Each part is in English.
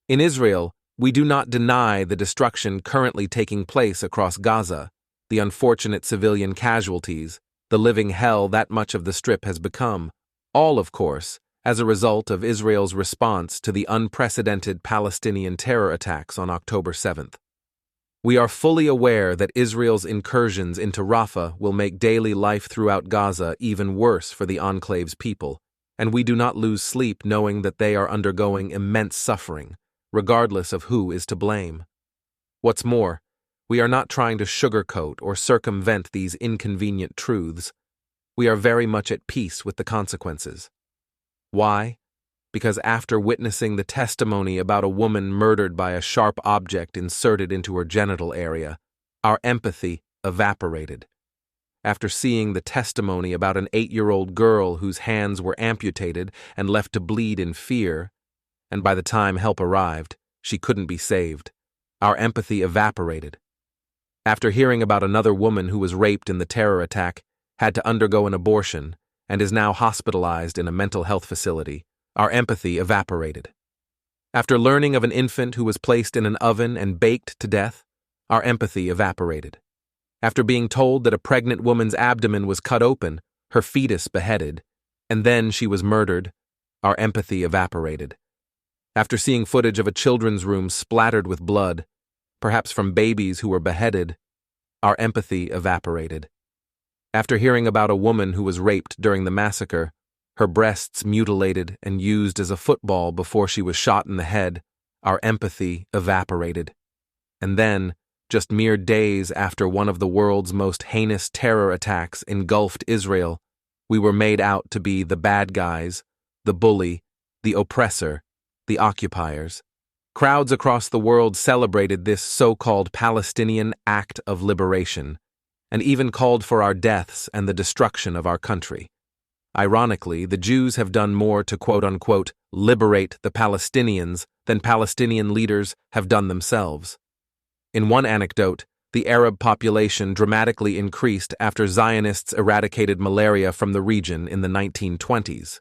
In Israel, we do not deny the destruction currently taking place across Gaza, the unfortunate civilian casualties, the living hell that much of the Strip has become, all, of course, as a result of Israel's response to the unprecedented Palestinian terror attacks on October 7th. We are fully aware that Israel's incursions into Rafah will make daily life throughout Gaza even worse for the enclave's people, and we do not lose sleep knowing that they are undergoing immense suffering, regardless of who is to blame. What's more, we are not trying to sugarcoat or circumvent these inconvenient truths. We are very much at peace with the consequences. Why? Because after witnessing the testimony about a woman murdered by a sharp object inserted into her genital area, our empathy evaporated. After seeing the testimony about an 8-year-old girl whose hands were amputated and left to bleed in fear, and by the time help arrived, she couldn't be saved, our empathy evaporated. After hearing about another woman who was raped in the terror attack, had to undergo an abortion, and is now hospitalized in a mental health facility, our empathy evaporated. After learning of an infant who was placed in an oven and baked to death, our empathy evaporated. After being told that a pregnant woman's abdomen was cut open, her fetus beheaded, and then she was murdered, our empathy evaporated. After seeing footage of a children's room splattered with blood, perhaps from babies who were beheaded, our empathy evaporated. After hearing about a woman who was raped during the massacre, her breasts mutilated and used as a football before she was shot in the head, our empathy evaporated. And then, just mere days after one of the world's most heinous terror attacks engulfed Israel, we were made out to be the bad guys, the bully, the oppressor, the occupiers. Crowds across the world celebrated this so-called Palestinian act of liberation, and even called for our deaths and the destruction of our country. Ironically, the Jews have done more to quote-unquote liberate the Palestinians than Palestinian leaders have done themselves. In one anecdote, the Arab population dramatically increased after Zionists eradicated malaria from the region in the 1920s.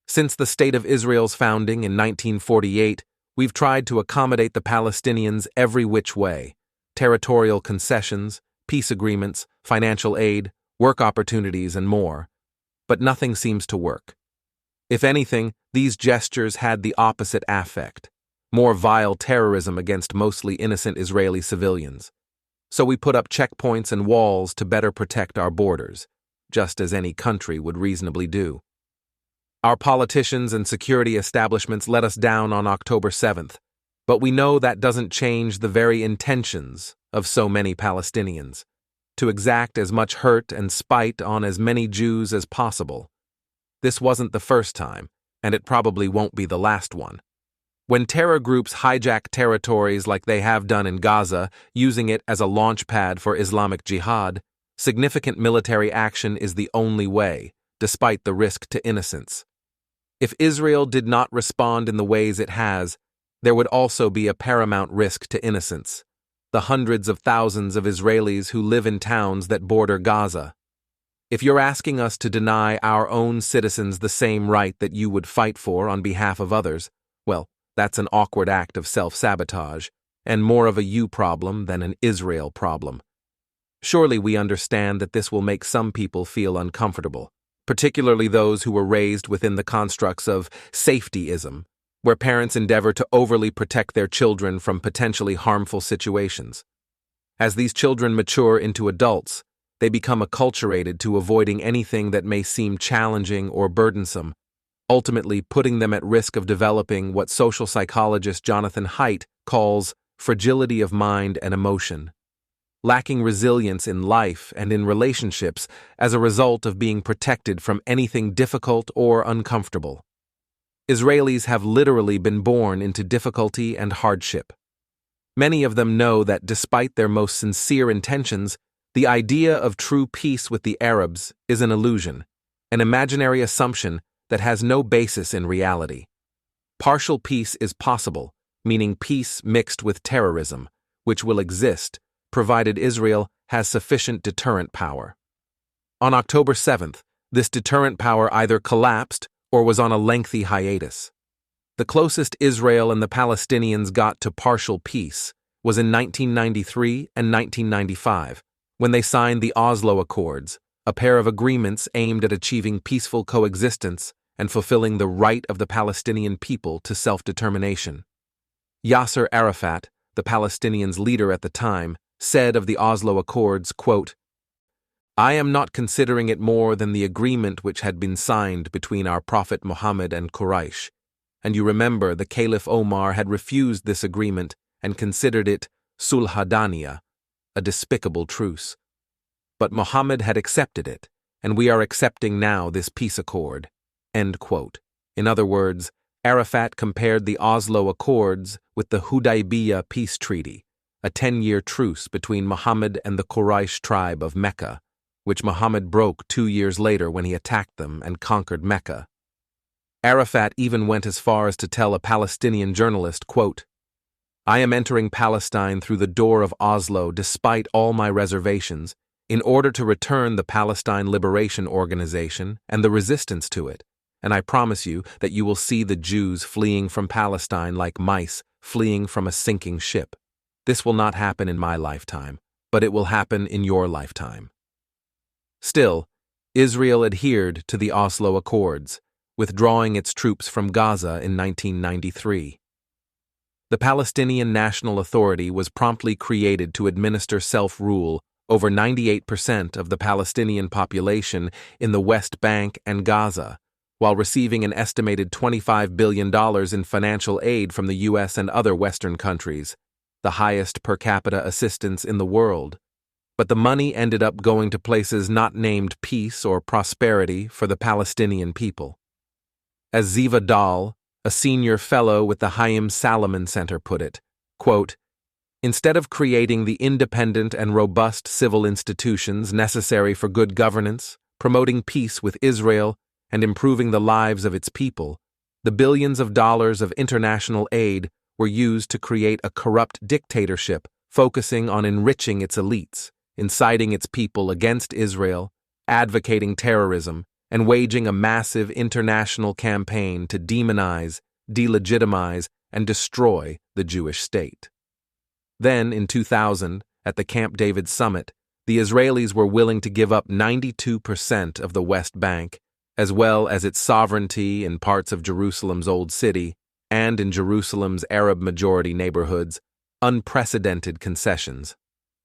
Since the State of Israel's founding in 1948, we've tried to accommodate the Palestinians every which way: territorial concessions, peace agreements, financial aid, work opportunities, and more. But nothing seems to work. If anything, these gestures had the opposite affect: more vile terrorism against mostly innocent Israeli civilians. So we put up checkpoints and walls to better protect our borders, just as any country would reasonably do. Our politicians and security establishments let us down on October 7th, but we know that doesn't change the very intentions of so many Palestinians: to exact as much hurt and spite on as many Jews as possible. This wasn't the first time, and it probably won't be the last one. When terror groups hijack territories like they have done in Gaza, using it as a launch pad for Islamic Jihad, significant military action is the only way, despite the risk to innocents. If Israel did not respond in the ways it has, there would also be a paramount risk to innocents: the hundreds of thousands of Israelis who live in towns that border Gaza. If you're asking us to deny our own citizens the same right that you would fight for on behalf of others, well, that's an awkward act of self-sabotage, and more of a you problem than an Israel problem. Surely we understand that this will make some people feel uncomfortable, particularly those who were raised within the constructs of safetyism, where parents endeavor to overly protect their children from potentially harmful situations. As these children mature into adults, they become acculturated to avoiding anything that may seem challenging or burdensome, ultimately putting them at risk of developing what social psychologist Jonathan Haidt calls fragility of mind and emotion, lacking resilience in life and in relationships as a result of being protected from anything difficult or uncomfortable. Israelis have literally been born into difficulty and hardship. Many of them know that despite their most sincere intentions, the idea of true peace with the Arabs is an illusion, an imaginary assumption that has no basis in reality. Partial peace is possible, meaning peace mixed with terrorism, which will exist, provided Israel has sufficient deterrent power. On October 7th, this deterrent power either collapsed or was on a lengthy hiatus. The closest Israel and the Palestinians got to partial peace was in 1993 and 1995, when they signed the Oslo Accords, a pair of agreements aimed at achieving peaceful coexistence and fulfilling the right of the Palestinian people to self-determination. Yasser Arafat, the Palestinians' leader at the time, said of the Oslo Accords, quote, "I am not considering it more than the agreement which had been signed between our Prophet Muhammad and Quraysh, and you remember the Caliph Omar had refused this agreement and considered it sulh-hadaniyah, a despicable truce. But Muhammad had accepted it, and we are accepting now this peace accord." End quote. In other words, Arafat compared the Oslo Accords with the Hudaybiyah peace treaty, a 10-year truce between Muhammad and the Quraysh tribe of Mecca, which Muhammad broke 2 years later when he attacked them and conquered Mecca. Arafat even went as far as to tell a Palestinian journalist, quote, "I am entering Palestine through the door of Oslo despite all my reservations in order to return the Palestine Liberation Organization and the resistance to it, and I promise you that you will see the Jews fleeing from Palestine like mice fleeing from a sinking ship. This will not happen in my lifetime, but it will happen in your lifetime." Still, Israel adhered to the Oslo Accords, withdrawing its troops from Gaza in 1993. The Palestinian National Authority was promptly created to administer self-rule over 98% of the Palestinian population in the West Bank and Gaza, while receiving an estimated $25 billion in financial aid from the U.S. and other Western countries, the highest per capita assistance in the world. But the money ended up going to places not named peace or prosperity for the Palestinian people. As Ziva Dahl, a senior fellow with the Haim Salomon Center, put it, quote, "Instead of creating the independent and robust civil institutions necessary for good governance, promoting peace with Israel, and improving the lives of its people, the billions of dollars of international aid were used to create a corrupt dictatorship focusing on enriching its elites, inciting its people against Israel, advocating terrorism, and waging a massive international campaign to demonize, delegitimize, and destroy the Jewish state." Then, in 2000, at the Camp David summit, the Israelis were willing to give up 92% of the West Bank, as well as its sovereignty in parts of Jerusalem's Old City and in Jerusalem's Arab-majority neighborhoods, unprecedented concessions.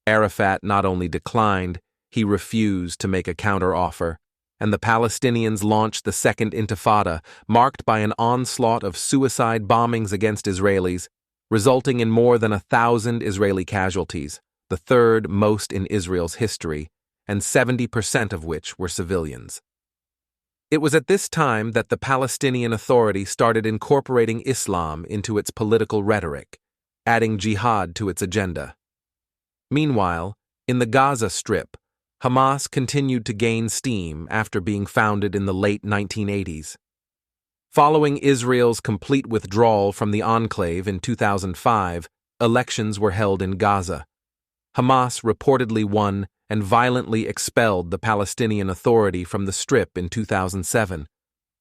Arafat not only declined, he refused to make a counteroffer, and the Palestinians launched the Second Intifada, marked by an onslaught of suicide bombings against Israelis, resulting in more than 1,000 Israeli casualties, the third most in Israel's history, and 70% of which were civilians. It was at this time that the Palestinian Authority started incorporating Islam into its political rhetoric, adding jihad to its agenda. Meanwhile, in the Gaza Strip, Hamas continued to gain steam after being founded in the late 1980s. Following Israel's complete withdrawal from the enclave in 2005, elections were held in Gaza. Hamas reportedly won and violently expelled the Palestinian Authority from the Strip in 2007,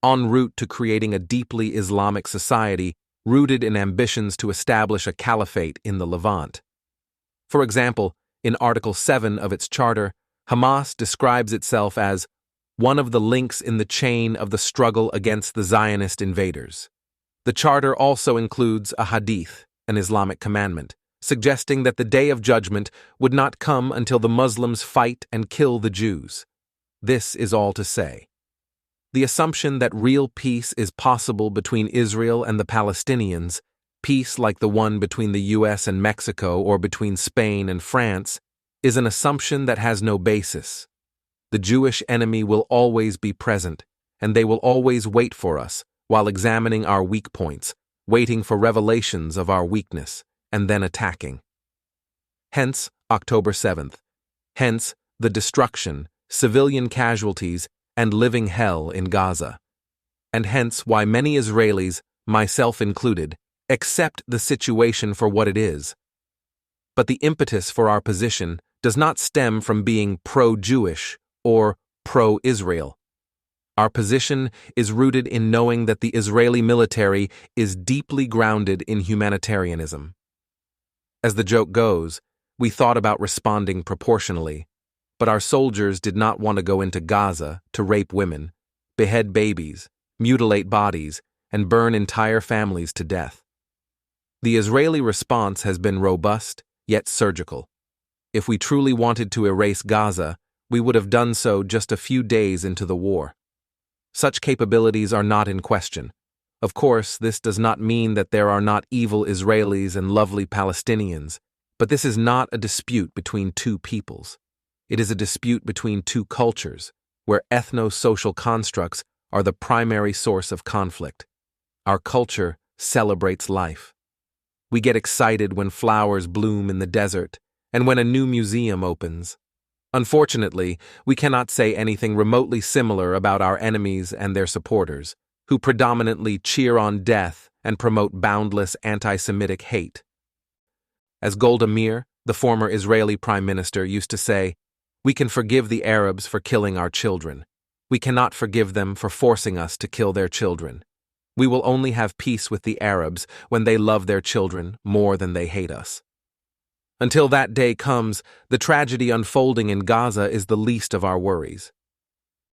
en route to creating a deeply Islamic society rooted in ambitions to establish a caliphate in the Levant. For example, in Article 7 of its charter, Hamas describes itself as one of the links in the chain of the struggle against the Zionist invaders. The charter also includes a hadith, an Islamic commandment, suggesting that the day of judgment would not come until the Muslims fight and kill the Jews. This is all to say, the assumption that real peace is possible between Israel and the Palestinians, peace like the one between the U.S. and Mexico or between Spain and France, is an assumption that has no basis. The Jewish enemy will always be present, and they will always wait for us while examining our weak points, waiting for revelations of our weakness, and then attacking. Hence, October 7th. Hence, the destruction, civilian casualties, and living hell in Gaza. And hence why many Israelis, myself included, accept the situation for what it is. But the impetus for our position does not stem from being pro-Jewish or pro-Israel. Our position is rooted in knowing that the Israeli military is deeply grounded in humanitarianism. As the joke goes, we thought about responding proportionally, but our soldiers did not want to go into Gaza to rape women, behead babies, mutilate bodies, and burn entire families to death. The Israeli response has been robust, yet surgical. If we truly wanted to erase Gaza, we would have done so just a few days into the war. Such capabilities are not in question. Of course, this does not mean that there are not evil Israelis and lovely Palestinians, but this is not a dispute between two peoples. It is a dispute between two cultures, where ethno-social constructs are the primary source of conflict. Our culture celebrates life. We get excited when flowers bloom in the desert and when a new museum opens. Unfortunately, we cannot say anything remotely similar about our enemies and their supporters, who predominantly cheer on death and promote boundless anti-Semitic hate. As Golda Meir, the former Israeli prime minister, used to say, "We can forgive the Arabs for killing our children. We cannot forgive them for forcing us to kill their children. We will only have peace with the Arabs when they love their children more than they hate us." Until that day comes, the tragedy unfolding in Gaza is the least of our worries.